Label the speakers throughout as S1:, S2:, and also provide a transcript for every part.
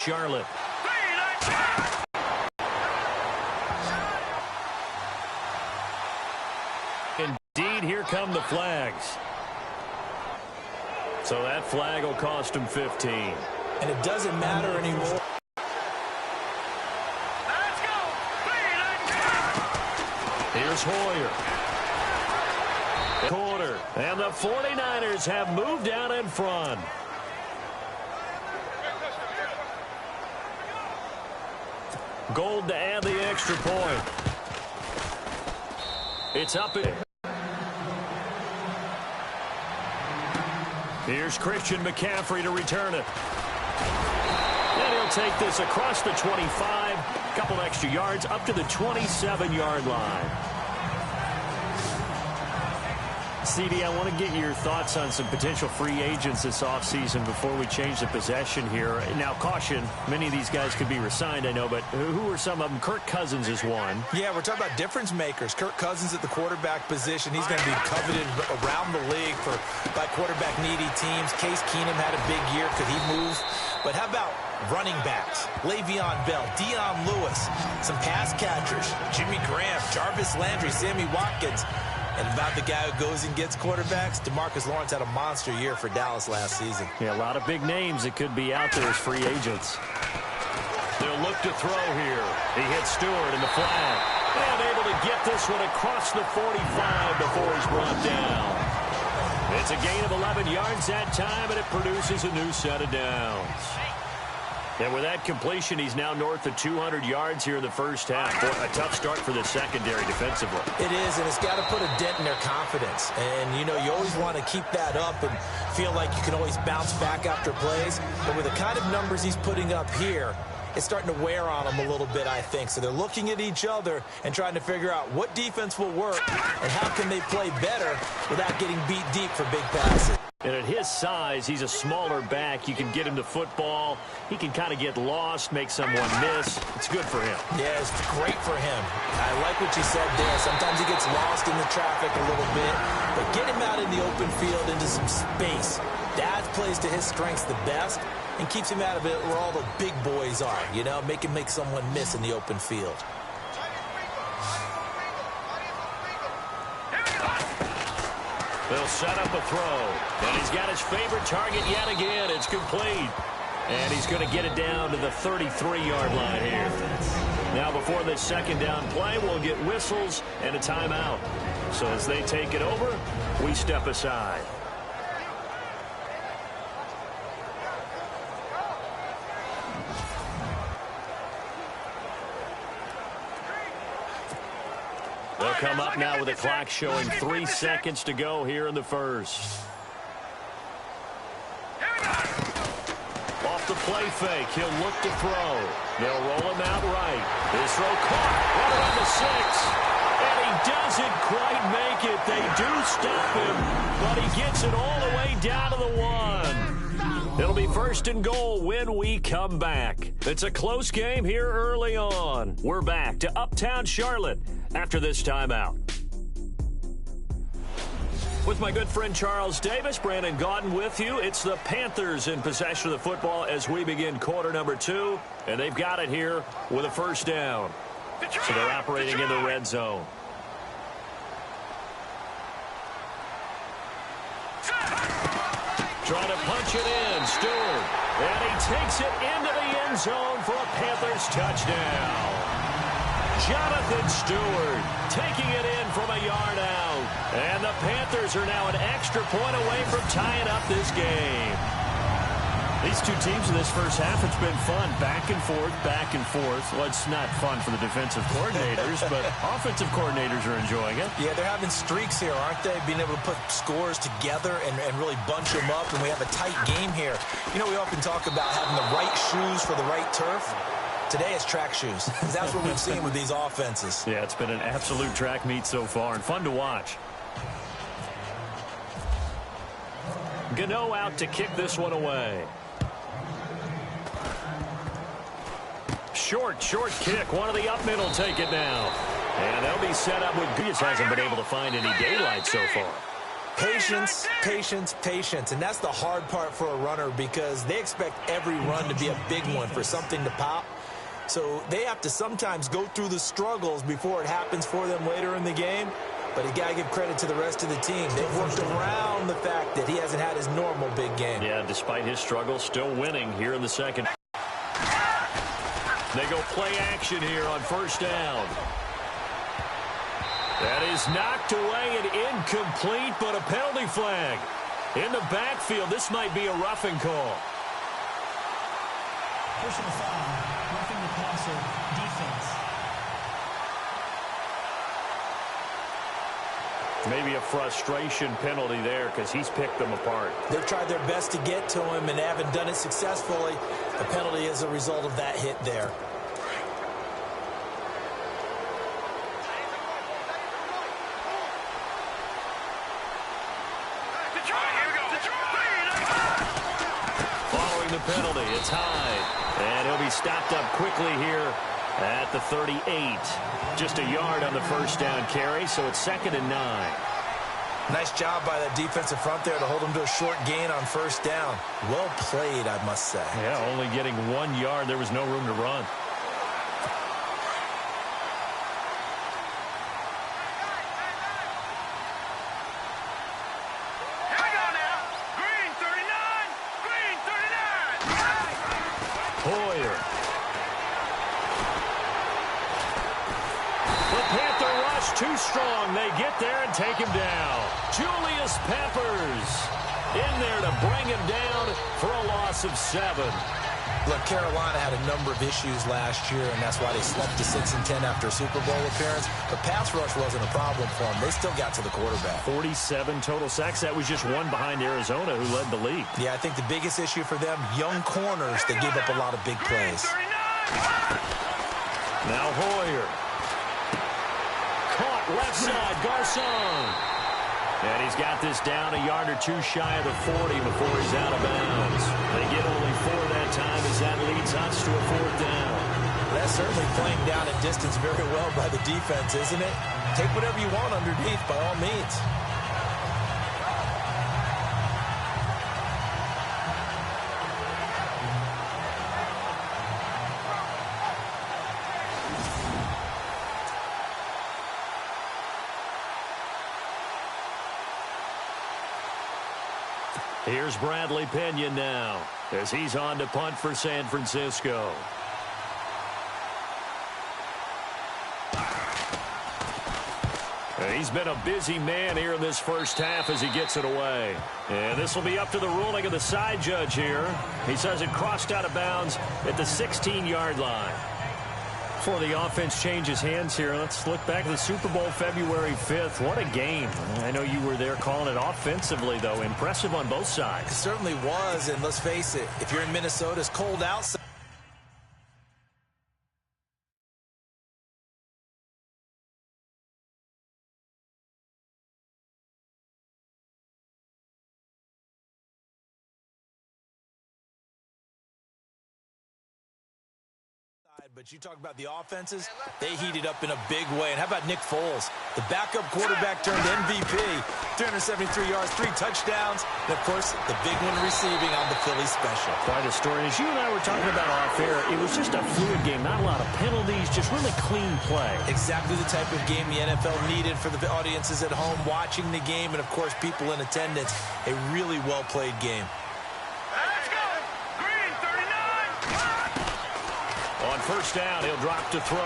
S1: Charlotte. Indeed, here come the flags. So that flag will cost him 15.
S2: And it doesn't matter anymore.
S3: Let's go!
S1: Here's Hoyer. Quarter. And the 49ers have moved out in front. Gold to add the extra point. It's up in. Here's Christian McCaffrey to return it. And he'll take this across the 25. A couple extra yards up to the 27-yard line. CD, I want to get your thoughts on some potential free agents this offseason before we change the possession here. Now, caution, many of these guys could be re-signed, I know, but who are some of them? Kirk Cousins is one.
S2: Yeah, we're talking about difference makers. Kirk Cousins at the quarterback position. He's going to be coveted around the league by quarterback-needy teams. Case Keenum had a big year. Could he move? But how about running backs? Le'Veon Bell, Dion Lewis, some pass catchers, Jimmy Graham, Jarvis Landry, Sammy Watkins. And about the guy who goes and gets quarterbacks, DeMarcus Lawrence had a monster year for Dallas last season.
S1: Yeah, a lot of big names that could be out there as free agents. They'll look to throw here. He hits Stewart in the flag. And able to get this one across the 45 before he's brought down. It's a gain of 11 yards that time, and it produces a new set of downs. And with that completion, he's now north of 200 yards here in the first half. Boy, a tough start for the secondary defensively.
S2: It is, and it's got to put a dent in their confidence. And, you know, you always want to keep that up and feel like you can always bounce back after plays. But with the kind of numbers he's putting up here, it's starting to wear on them a little bit, I think. So they're looking at each other and trying to figure out what defense will work and how can they play better without getting beat deep for big passes.
S1: And at his size, he's a smaller back. You can get him to football. He can kind of get lost, make someone miss. It's good for him.
S2: Yeah, it's great for him. I like what you said there. Sometimes he gets lost in the traffic a little bit. But get him out in the open field into some space. That plays to his strengths the best and keeps him out of it where all the big boys are. You know, make him make someone miss in the open field.
S1: They'll set up a throw. And he's got his favorite target yet again. It's complete. And he's going to get it down to the 33-yard line here. Now, before this second down play, we'll get whistles and a timeout. So as they take it over, we step aside. They'll come up now with a clock showing 3 seconds to go here in the first. Off the play fake, he'll look to throw. They'll roll him out right. His throw caught, running on the 6. And he doesn't quite make it. They do stop him, but he gets it all the way down to the 1. It'll be first and goal when we come back. It's a close game here early on. We're back to Uptown Charlotte after this timeout. With my good friend Charles Davis, Brandon Gaudin with you. It's the Panthers in possession of the football as we begin quarter number 2. And they've got it here with a first down. So they're operating in the red zone. Trying to punch it in, Stewart. And he takes it into the end zone for a Panthers touchdown. Jonathan Stewart taking it in from a yard out. And the Panthers are now an extra point away from tying up this game. These two teams in this first half, it's been fun. Back and forth, back and forth. Well, it's not fun for the defensive coordinators, but offensive coordinators are enjoying it.
S2: Yeah, they're having streaks here, aren't they? Being able to put scores together and really bunch them up, and we have a tight game here. You know, we often talk about having the right shoes for the right turf. Today it's track shoes. That's what we've seen with these offenses.
S1: Yeah, it's been an absolute track meet so far and fun to watch. Gano out to kick this one away. Short kick. One of the up middle take it now. And they'll be set up with Goose. Hasn't been able to find any daylight so far.
S2: Patience, patience, patience. And that's the hard part for a runner because they expect every run to be a big one for something to pop. So they have to sometimes go through the struggles before it happens for them later in the game. But you got to give credit to the rest of the team. They've worked around the fact that he hasn't had his normal big game.
S1: Yeah, despite his struggles, still winning here in the second. They go play action here on first down. That is knocked away and incomplete, but a penalty flag. In the backfield, this might be a roughing call.
S3: Personal foul, roughing the passer, defense.
S1: Maybe a frustration penalty there because he's picked them apart.
S2: They've tried their best to get to him and haven't done it successfully. The penalty is a result of that hit there.
S1: Following the penalty, it's Hyde. And he'll be stopped up quickly here at the 38. Just a yard on the first down carry, so it's 2nd and 9.
S2: Nice job by that defensive front there to hold him to a short gain on first down. Well played, I must say.
S1: Yeah, only getting 1 yard. There was no room to run.
S4: Here we go now. Green 39. Green 39.
S1: Hoyer. The Panther rush too strong. They get there and take him down. Julius Peppers in there to bring him down for a loss of 7.
S2: Look, Carolina had a number of issues last year, and that's why they slumped to 6-10 after a Super Bowl appearance. But pass rush wasn't a problem for them. They still got to the quarterback.
S1: 47 total sacks. That was just one behind Arizona, who led the league.
S2: Yeah, I think the biggest issue for them, young corners that gave up a lot of big plays.
S1: Now Hoyer. Caught left side, Garcon. And he's got this down a yard or two shy of the 40 before he's out of bounds. They get only 4 that time as that leads us to a 4th down.
S2: That's certainly playing down at distance very well by the defense, isn't it? Take whatever you want underneath by all means.
S1: Here's Bradley Pinion now as he's on to punt for San Francisco. He's been a busy man here in this first half as he gets it away. And this will be up to the ruling of the side judge here. He says it crossed out of bounds at the 16-yard line. Before the offense changes hands here, let's look back at the Super Bowl February 5th. What a game. I know you were there calling it offensively, though. Impressive on both sides.
S2: It certainly was, and let's face it, if you're in Minnesota, it's cold outside. But you talk about the offenses, they heated up in a big way. And how about Nick Foles? The backup quarterback turned MVP. 373 yards, 3 touchdowns. And, of course, the big one receiving on the Philly special.
S1: Quite a story. As you and I were talking about off air, it was just a fluid game. Not a lot of penalties, just really clean play.
S2: Exactly the type of game the NFL needed for the audiences at home watching the game and, of course, people in attendance. A really well-played game.
S1: On first down, he'll drop to throw.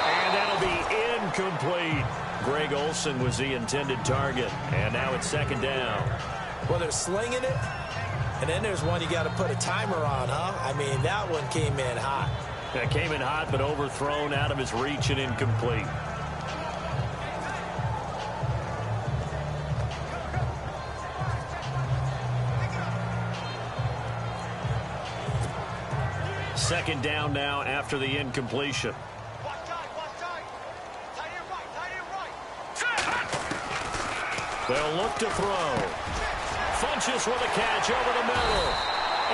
S1: And that'll be incomplete. Greg Olsen was the intended target. And now it's 2nd down.
S2: Well, they're slinging it. And then there's one you got to put a timer on, huh? I mean, that one came in hot.
S1: That came in hot, but overthrown out of his reach and incomplete. Second down now after the incompletion. They'll look to throw. Funches with a catch over the middle.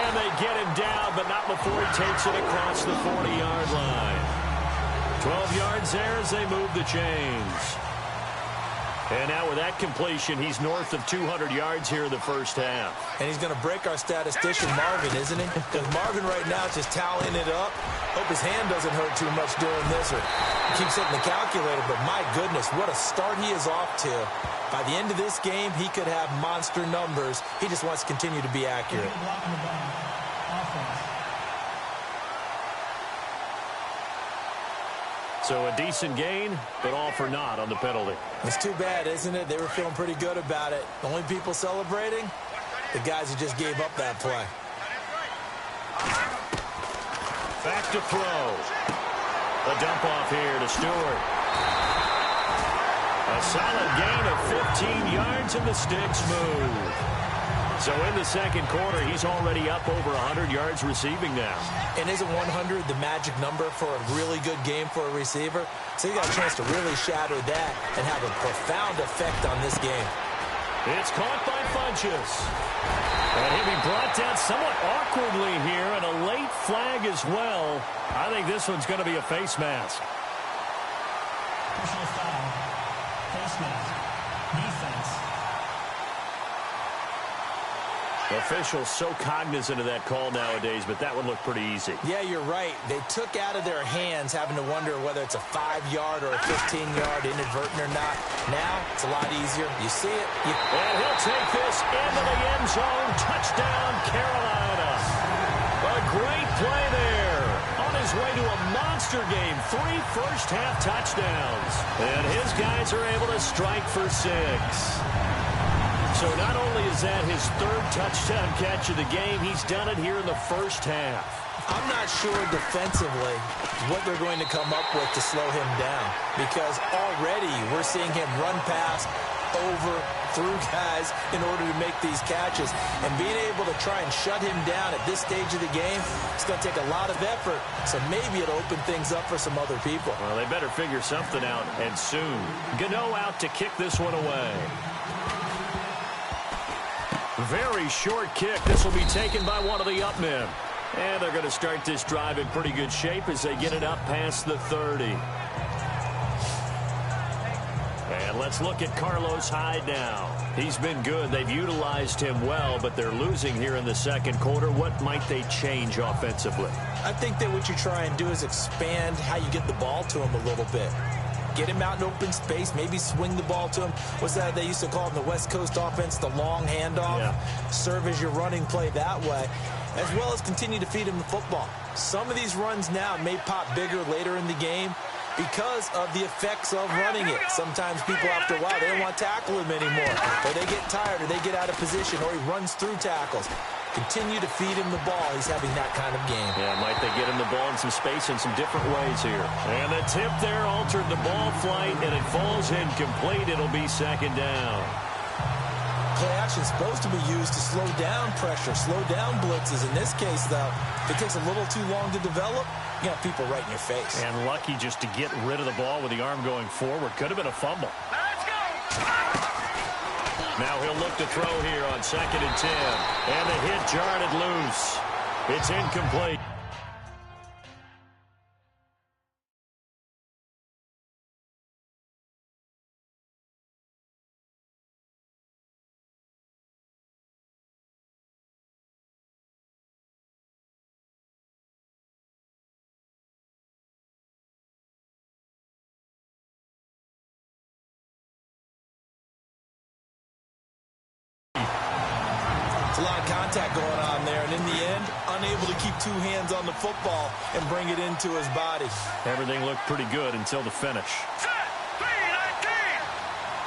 S1: And they get him down, but not before he takes it across the 40-yard line. 12 yards there as they move the chains. And now with that completion, he's north of 200 yards here in the first half.
S2: And he's going to break our statistician, Marvin, isn't he? Because Marvin right now is just tallying it up. Hope his hand doesn't hurt too much doing this or keeps hitting the calculator. But my goodness, what a start he is off to. By the end of this game, he could have monster numbers. He just wants to continue to be accurate.
S1: So a decent gain, but all for naught on the penalty.
S2: It's too bad, isn't it? They were feeling pretty good about it. The only people celebrating, the guys who just gave up that play.
S1: Back to throw. A dump off here to Stewart. A solid gain of 15 yards, and the sticks move. So in the second quarter, he's already up over 100 yards receiving now.
S2: And isn't 100 the magic number for a really good game for a receiver? So he got a chance to really shatter that and have a profound effect on this game.
S1: It's caught by Funchess. And he'll be brought down somewhat awkwardly here, and a late flag as well. I think this one's going to be a face mask.
S3: Personal foul. Face mask. Defense.
S1: Officials so cognizant of that call nowadays, but that would look pretty easy.
S2: Yeah, you're right. They took out of their hands having to wonder whether it's a 5-yard or a 15-yard inadvertent or not. Now, it's a lot easier. You see it.
S1: And he'll take this into the end zone. Touchdown, Carolina. A great play there. On his way to a monster game. 3 first-half touchdowns. And his guys are able to strike for 6. So not only is that his 3rd touchdown catch of the game, he's done it here in the first half.
S2: I'm not sure defensively what they're going to come up with to slow him down, because already we're seeing him run past, over, through guys in order to make these catches. And being able to try and shut him down at this stage of the game, it's going to take a lot of effort. So maybe it'll open things up for some other people.
S1: Well, they better figure something out, and soon. Gano out to kick this one away. Very short kick. This will be taken by one of the up men. And they're going to start this drive in pretty good shape as they get it up past the 30. And let's look at Carlos Hyde now. He's been good. They've utilized him well, but they're losing here in the second quarter. What might they change offensively?
S2: I think that what you try and do is expand how you get the ball to him a little bit. Get him out in open space, maybe swing the ball to him. What's that they used to call in the West Coast offense, the long handoff? Yeah. Serve as your running play that way, as well as continue to feed him the football. Some of these runs now may pop bigger later in the game because of the effects of running it. Sometimes people, after a while, they don't want to tackle him anymore, or they get tired, or they get out of position, or he runs through tackles. Continue to feed him the ball. He's having that kind of game.
S1: Yeah, might they get him the ball in some space in some different ways here. And the tip there altered the ball flight, and it falls incomplete. It'll be second down.
S2: Play action is supposed to be used to slow down pressure, slow down blitzes. In this case, though, if it takes a little too long to develop, you got people right in your face.
S1: And lucky just to get rid of the ball with the arm going forward. Could have been a fumble.
S4: Let's go!
S1: Now he'll look to throw here on 2nd and 10. And the hit jarred it loose. It's incomplete.
S2: A lot of contact going on there, and in the end, unable to keep 2 hands on the football and bring it into his body.
S1: Everything looked pretty good until the finish.
S4: Set! 319!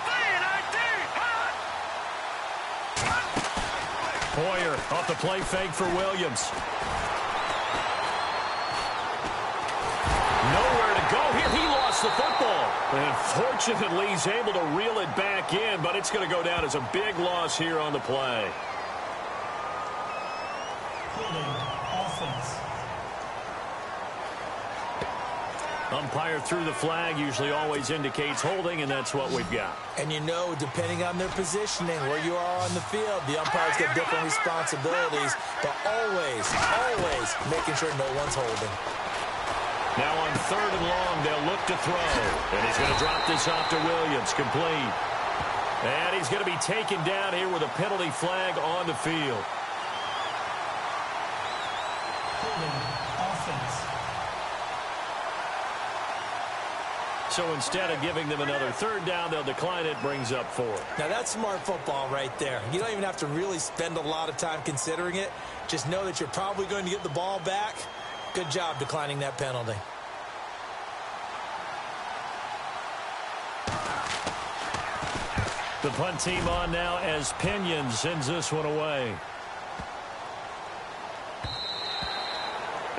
S4: 319!
S1: Hoyer off the play fake for Williams. Nowhere to go here. He lost the football. And fortunately, he's able to reel it back in, but it's going to go down as a big loss here on the play.
S3: Offense.
S1: Umpire threw the flag, usually always indicates holding, and that's what we've got.
S2: And you know, depending on their positioning, where you are on the field, the umpires get different responsibilities, but always making sure no one's holding.
S1: Now on 3rd and long, they'll look to throw. And he's going to drop this off to Williams, complete. And he's going to be taken down here with a penalty flag on the field.
S3: Offense.
S1: So instead of giving them another third down, they'll decline it, brings up 4.
S2: Now, that's smart football right there. You don't even have to really spend a lot of time considering it. Just know that you're probably going to get the ball back. Good job declining that penalty.
S1: The punt team on now as Pinion sends this one away.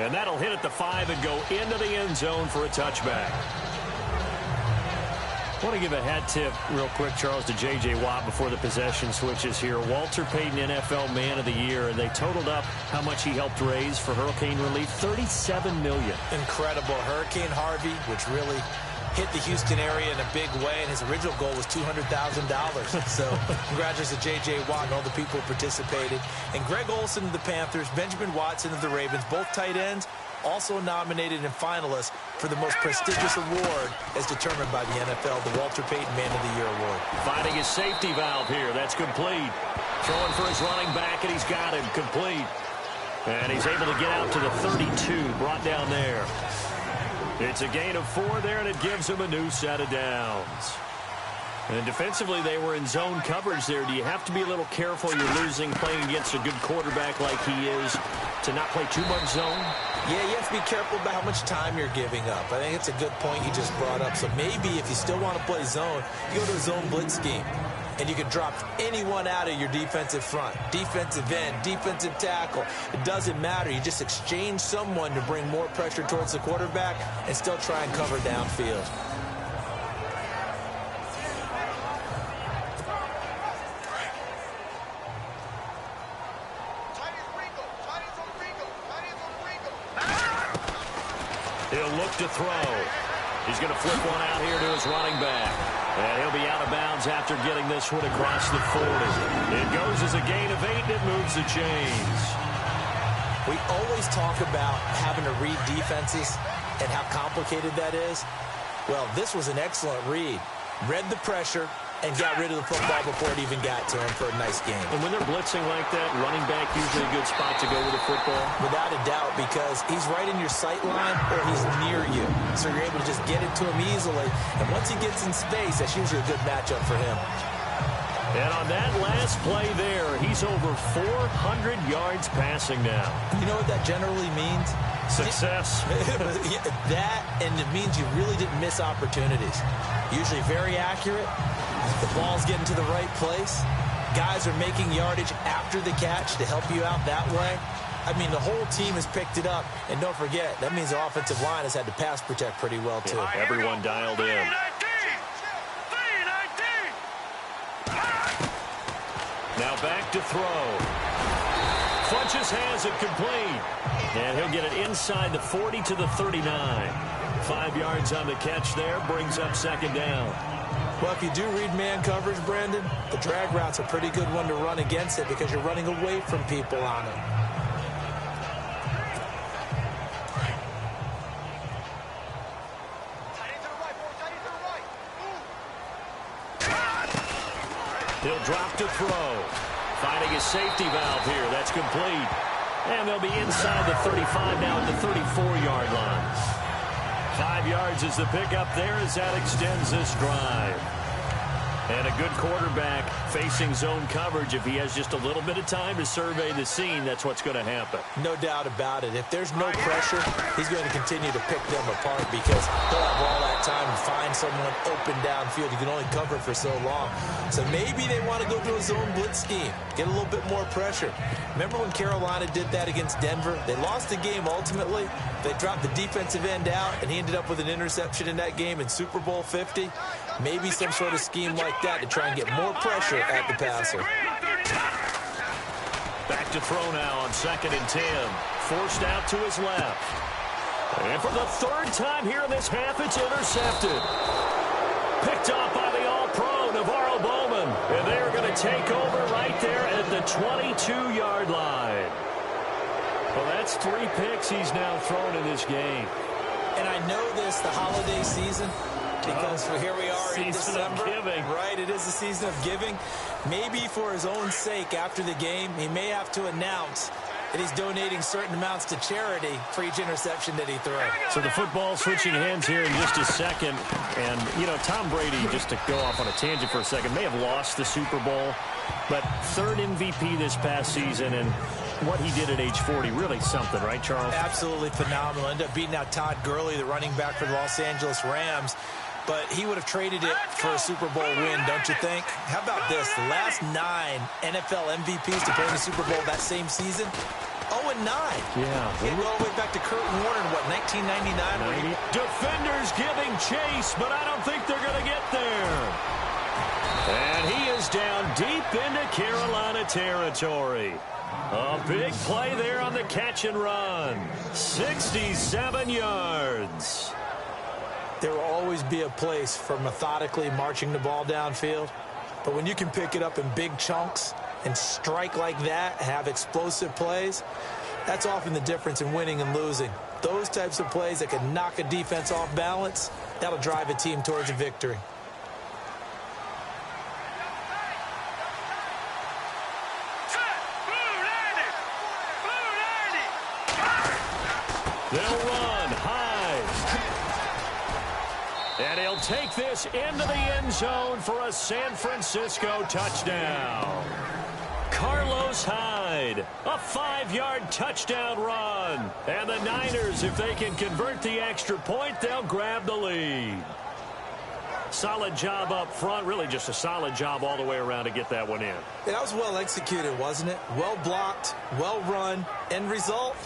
S1: And that'll hit at the 5 and go into the end zone for a touchback. I want to give a hat tip real quick, Charles, to J.J. Watt before the possession switches here. Walter Payton, NFL Man of the Year, and they totaled up how much he helped raise for hurricane relief, $37 million.
S2: Incredible. Hurricane Harvey, which really hit the Houston area in a big way, and his original goal was $200,000. So congratulations to J.J. Watt and all the people who participated. And Greg Olsen of the Panthers, Benjamin Watson of the Ravens, both tight ends, also nominated and finalists for the most prestigious award as determined by the NFL, the Walter Payton Man of the Year Award.
S1: Finding his safety valve here. That's complete. Throwing for his running back, and he's got him complete. And he's able to get out to the 32, brought down there. It's a gain of 4 there, and it gives him a new set of downs. And defensively, they were in zone coverage there. Do you have to be a little careful? You're losing playing against a good quarterback like he is to not play too much zone?
S2: Yeah, you have to be careful about how much time you're giving up. I think it's a good point you just brought up. So maybe if you still want to play zone, you go to a zone blitz scheme. And you can drop anyone out of your defensive front. Defensive end, defensive tackle. It doesn't matter. You just exchange someone to bring more pressure towards the quarterback and still try and cover downfield.
S1: He'll look to throw. He's going to flip one out here to his running back. And he'll be out of bounds after getting this one across the 40. It goes as a gain of 8, and it moves the chains.
S2: We always talk about having to read defenses and how complicated that is. Well, this was an excellent read. Read the pressure and got rid of the football before it even got to him for a nice game.
S1: And when they're blitzing like that, running back usually a good spot to go with the football?
S2: Without a doubt, because he's right in your sight line or he's near you. So you're able to just get it to him easily. And once he gets in space, that's usually a good matchup for him.
S1: And on that last play there, he's over 400 yards passing now.
S2: You know what that generally means?
S1: Success.
S2: That, and it means you really didn't miss opportunities. Usually very accurate. The ball's getting to the right place. Guys are making yardage after the catch to help you out that way. I mean, the whole team has picked it up. And don't forget, that means the offensive line has had to pass protect pretty well, too.
S1: Yeah, everyone dialed in. Now back to throw. Funches has it complete. And he'll get it inside the 40 to the 39. 5 yards on the catch there, brings up second down.
S2: Well, if you do read man coverage, Brandon, the drag route's a pretty good one to run against it because you're running away from people on it.
S1: He'll drop to throw. Finding his safety valve here. That's complete. And they'll be inside the 35 now at the 34-yard line. 5 yards is the pickup there as that extends this drive. And a good quarterback facing zone coverage. If he has just a little bit of time to survey the scene, that's what's going to happen.
S2: No doubt about it. If there's no pressure, he's going to continue to pick them apart because he'll have all that time to find someone open downfield. You can only cover for so long. So maybe they want to go to a zone blitz scheme, get a little bit more pressure. Remember when Carolina did that against Denver? They lost the game ultimately. They dropped the defensive end out, and he ended up with an interception in that game in Super Bowl 50. Maybe some sort of scheme like that to try and get more pressure at the passer.
S1: Back to throw now on 2nd and 10. Forced out to his left. And for the 3rd time here in this half, it's intercepted. Picked off by the All-Pro, Navarro Bowman. And they're going to take over right there at the 22-yard line. Well, that's 3 picks he's now thrown in this game.
S2: And I know this, the holiday season, Because here we are in December.
S1: Giving.
S2: Right, it is the season of giving. Maybe for his own sake after the game, he may have to announce that he's donating certain amounts to charity for each interception that he throws.
S1: So the football switching hands here in just a second. And, you know, Tom Brady, just to go off on a tangent for a second, may have lost the Super Bowl, but third MVP this past season, and what he did at age 40, really something, right, Charles?
S2: Absolutely phenomenal. Ended up beating out Todd Gurley, the running back for the Los Angeles Rams. But he would have traded it for a Super Bowl win, don't you think? How about this? The last 9 NFL MVPs to play in the Super Bowl that same season, 0-9.
S1: Yeah.
S2: He went all the way back to Kurt Warner in, what, 1999?
S1: Defenders giving chase, but I don't think they're going to get there. And he is down deep into Carolina territory. A big play there on the catch and run. 67 yards.
S2: There will always be a place for methodically marching the ball downfield. But when you can pick it up in big chunks and strike like that, have explosive plays, that's often the difference in winning and losing. Those types of plays that can knock a defense off balance, that'll drive a team towards a victory.
S1: They'll run high. And he'll take this into the end zone for a San Francisco touchdown. Carlos Hyde, a 5-yard touchdown run. And the Niners, if they can convert the extra point, they'll grab the lead. Solid job up front, really just a solid job all the way around to get that one in.
S2: Yeah, that was well executed, wasn't it? Well blocked, well run. End result,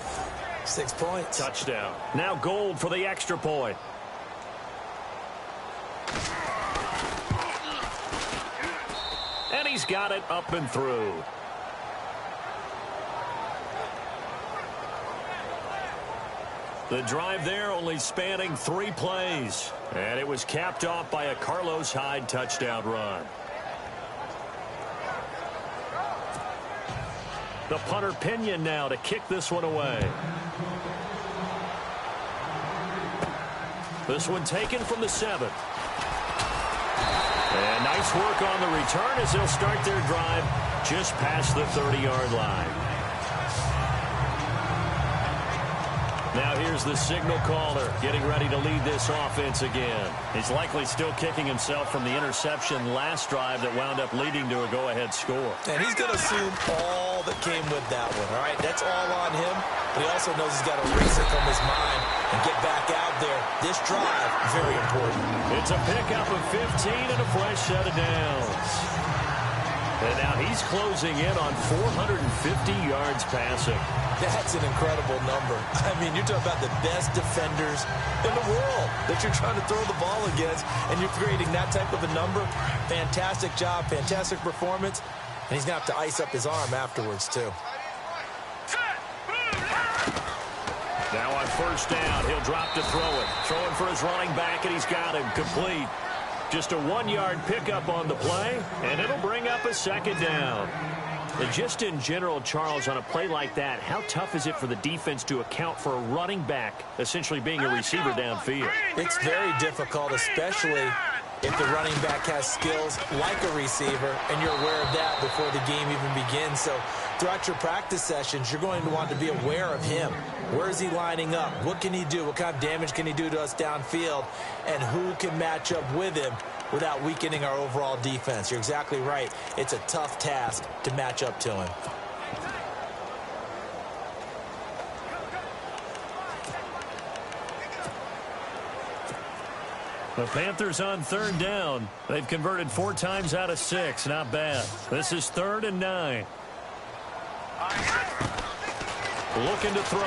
S2: 6 points.
S1: Touchdown. Now Gold for the extra point. And he's got it up and through. The drive there only spanning 3 plays. And it was capped off by a Carlos Hyde touchdown run. The punter Pinion now to kick this one away. This one taken from the 7. And nice work on the return as they'll start their drive just past the 30-yard line. Now here's the signal caller getting ready to lead this offense again. He's likely still kicking himself from the interception last drive that wound up leading to a go-ahead score.
S2: And he's going to assume all that came with that one, all right? That's all on him, but he also knows he's got to erase it from his mind and get back out there. This drive, very important.
S1: It's a pickup of 15 and a fresh set of downs. And now he's closing in on 450 yards passing.
S2: That's an incredible number. I mean, you're talking about the best defenders in the world that you're trying to throw the ball against, and you're creating that type of a number. Fantastic job, fantastic performance, and he's going to have to ice up his arm afterwards, too.
S1: Now on first down, he'll drop to throw it. Throwing for his running back, and he's got him complete. Just a 1-yard pickup on the play, and it'll bring up a second down. And just in general, Charles, on a play like that, how tough is it for the defense to account for a running back essentially being a receiver downfield?
S2: It's very difficult, especially if the running back has skills like a receiver, and you're aware of that before the game even begins. So throughout your practice sessions, you're going to want to be aware of him. Where is he lining up? What can he do? What kind of damage can he do to us downfield? And who can match up with him without weakening our overall defense? You're exactly right. It's a tough task to match up to him.
S1: The Panthers on third down. They've converted 4 times out of 6. Not bad. This is 3rd and 9. Looking to throw.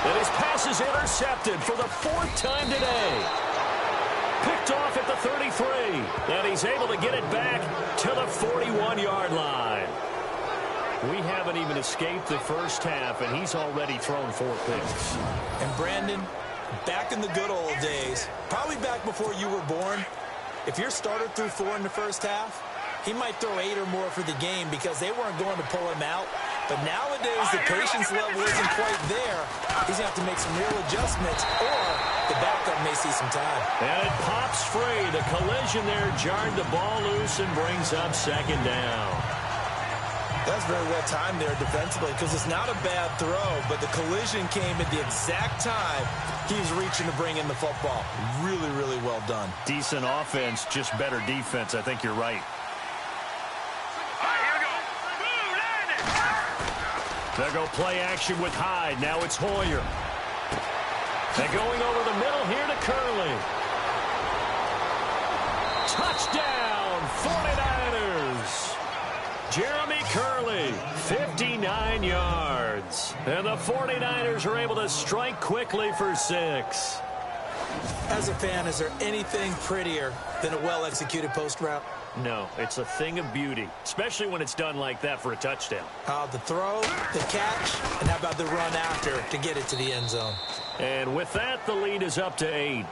S1: And his pass is intercepted for the 4th time today. Picked off at the 33. And he's able to get it back to the 41-yard line. We haven't even escaped the first half, and he's already thrown 4 picks.
S2: And Brandon, back in the good old days, probably back before you were born, if your starter threw 4 in the first half, he might throw 8 or more for the game because they weren't going to pull him out. But nowadays, the patience level isn't quite there. He's going to have to make some real adjustments, or the backup may see some time.
S1: And it pops free. The collision there jarred the ball loose and brings up second down.
S2: That's very well timed there defensively because it's not a bad throw, but the collision came at the exact time he was reaching to bring in the football. Really, really well done.
S1: Decent offense, just better defense. I think you're right. They'll go play action with Hyde. Now it's Hoyer. They're going over the middle here to Curley. Touchdown, 49ers. Jeremy Curley, 59 yards. And the 49ers are able to strike quickly for 6.
S2: As a fan, is there anything prettier than a well-executed post route?
S1: No, it's a thing of beauty, especially when it's done like that for a touchdown.
S2: The throw, the catch, and how about the run after to get it to the end zone?
S1: And with that, the lead is up to 8.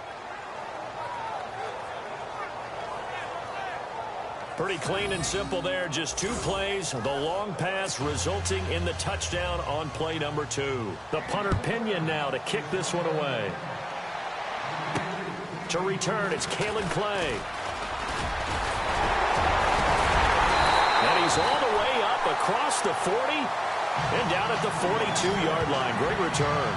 S1: Pretty clean and simple there. Just 2 plays. The long pass resulting in the touchdown on play number 2. The punter Pinion now to kick this one away. To return, it's Kalen Clay. And he's all the way up across the 40 and down at the 42-yard line. Great return.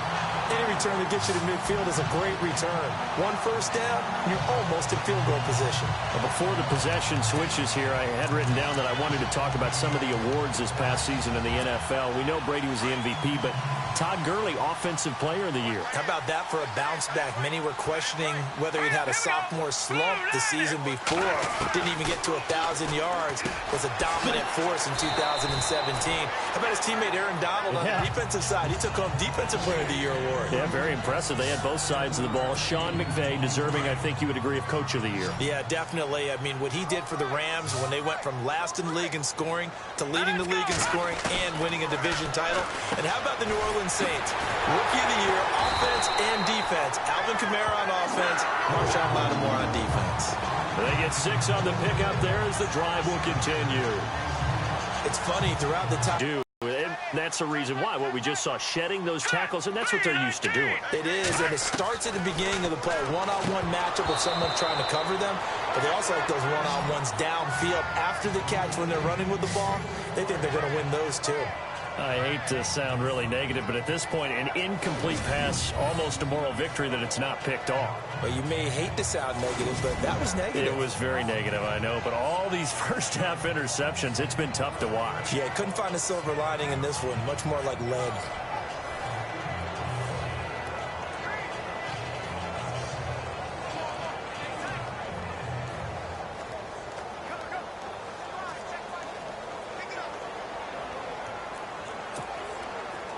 S2: Any return that gets you to midfield is a great return. 1 first down, you're almost in field goal position.
S1: Well, before the possession switches here, I had written down that I wanted to talk about some of the awards this past season in the NFL. We know Brady was the MVP, but Todd Gurley, Offensive Player of the Year.
S2: How about that for a bounce back? Many were questioning whether he'd had a sophomore slump the season before. Didn't even get to 1,000 yards. Was a dominant force in 2017. How about his teammate Aaron Donald on the defensive side? He took home Defensive Player of the Year award.
S1: Yeah, very impressive. They had both sides of the ball. Sean McVay deserving, I think you would agree, of Coach of the Year.
S2: Yeah, definitely. I mean, what he did for the Rams when they went from last in the league in scoring to leading the league in scoring and winning a division title. And how about the New Orleans Saints? Rookie of the Year, offense and defense. Alvin Kamara on offense, Marshawn Lattimore on defense.
S1: They get 6 on the pickup there as the drive will continue.
S2: It's funny, throughout the time.
S1: That's the reason why. What we just saw, shedding those tackles, and that's what they're used to doing.
S2: It is, and it starts at the beginning of the play. One-on-one matchup with someone trying to cover them, but they also like those one-on-ones downfield after the catch when they're running with the ball. They think they're going to win those too.
S1: I hate to sound really negative, but at this point, an incomplete pass, almost a moral victory that it's not picked off.
S2: Well, you may hate to sound negative, but that was negative.
S1: It was very negative, I know, but all these first-half interceptions, it's been tough to watch.
S2: Yeah, couldn't find a silver lining in this one. Much more like lead.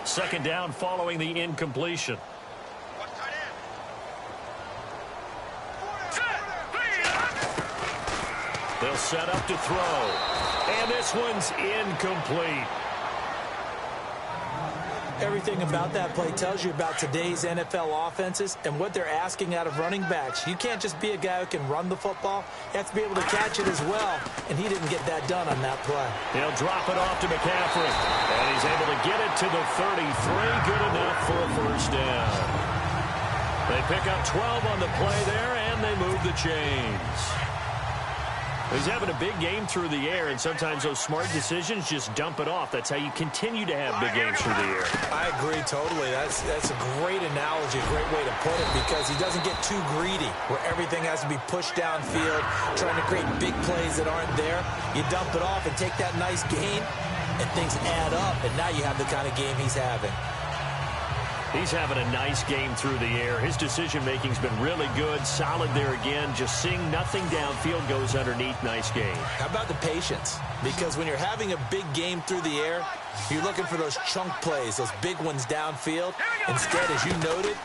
S1: Second down following the incompletion. They'll set up to throw. And this one's incomplete.
S2: Everything about that play tells you about today's NFL offenses and what they're asking out of running backs. You can't just be a guy who can run the football. You have to be able to catch it as well, and he didn't get that done on that play.
S1: He'll drop it off to McCaffrey, and he's able to get it to the 33. Good enough for a first down. They pick up 12 on the play there, and they move the chains. He's having a big game through the air, and sometimes those smart decisions just dump it off. That's how you continue to have big games through the air.
S2: I agree totally. That's a great analogy, a great way to put it, because he doesn't get too greedy where everything has to be pushed downfield, trying to create big plays that aren't there. You dump it off and take that nice gain, and things add up, and now you have the kind of game he's having.
S1: He's having a nice game through the air. His decision-making's been really good. Solid there again. Just seeing nothing downfield goes underneath. Nice game.
S2: How about the patience? Because when you're having a big game through the air, you're looking for those chunk plays, those big ones downfield. Instead, as you noted,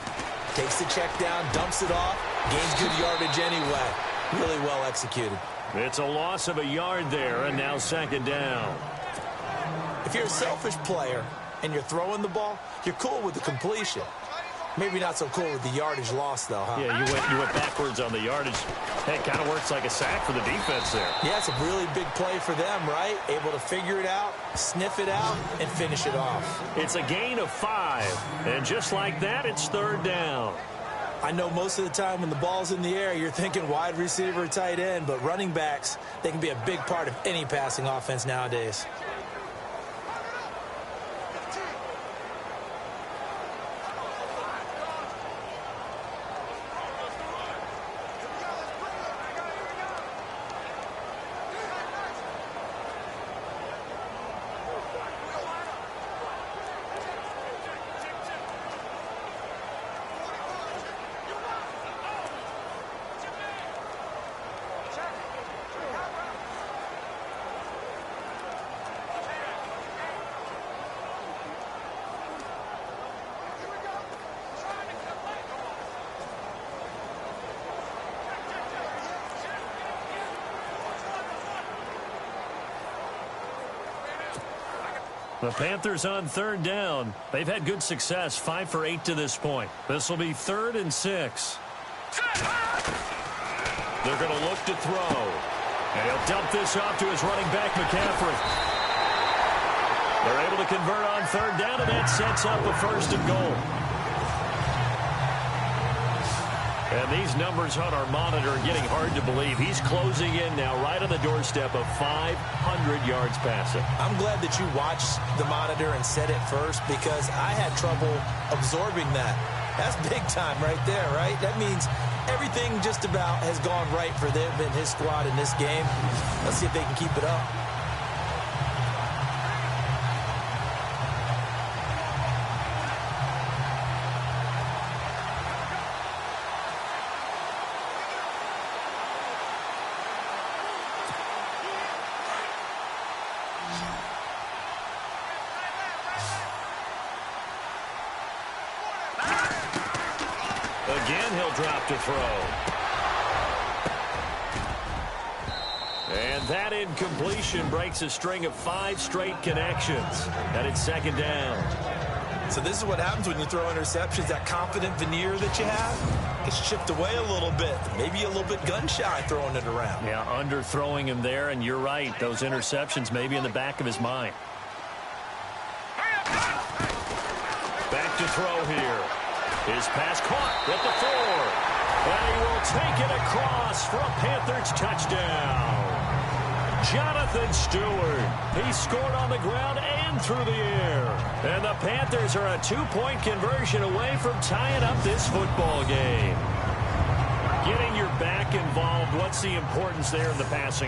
S2: takes the check down, dumps it off, gains good yardage anyway. Really well executed.
S1: It's a loss of a yard there, and now second down.
S2: If you're a selfish player and you're throwing the ball, you're cool with the completion. Maybe not so cool with the yardage loss, though, huh?
S1: Yeah, you went backwards on the yardage. Hey, it kind of works like a sack for the defense there.
S2: Yeah, it's a really big play for them, right? Able to figure it out, sniff it out, and finish it off.
S1: It's a gain of 5. And just like that, it's third down.
S2: I know most of the time when the ball's in the air, you're thinking wide receiver, tight end, but running backs, they can be a big part of any passing offense nowadays.
S1: The Panthers on third down. They've had good success, 5 for 8 to this point. This will be 3rd and 6. They're going to look to throw. And he'll dump this off to his running back, McCaffrey. They're able to convert on third down, and that sets up a 1st and goal. And these numbers on our monitor are getting hard to believe. He's closing in now right on the doorstep of 500 yards passing.
S2: I'm glad that you watched the monitor and said it first because I had trouble absorbing that. That's big time right there, right? That means everything just about has gone right for them and his squad in this game. Let's see if they can keep it up.
S1: Again, he'll drop to throw. And that incompletion breaks a string of 5 straight connections. And it's 2nd down.
S2: So this is what happens when you throw interceptions. That confident veneer that you have gets chipped away a little bit. Maybe a little bit gun-shy throwing it around.
S1: Yeah, underthrowing him there, and you're right. Those interceptions may be in the back of his mind. Back to throw here. His pass caught at the 4. And he will take it across for a Panthers touchdown. Jonathan Stewart. He scored on the ground and through the air. And the Panthers are a 2-point conversion away from tying up this football game. Getting your back involved, what's the importance there in the passing game?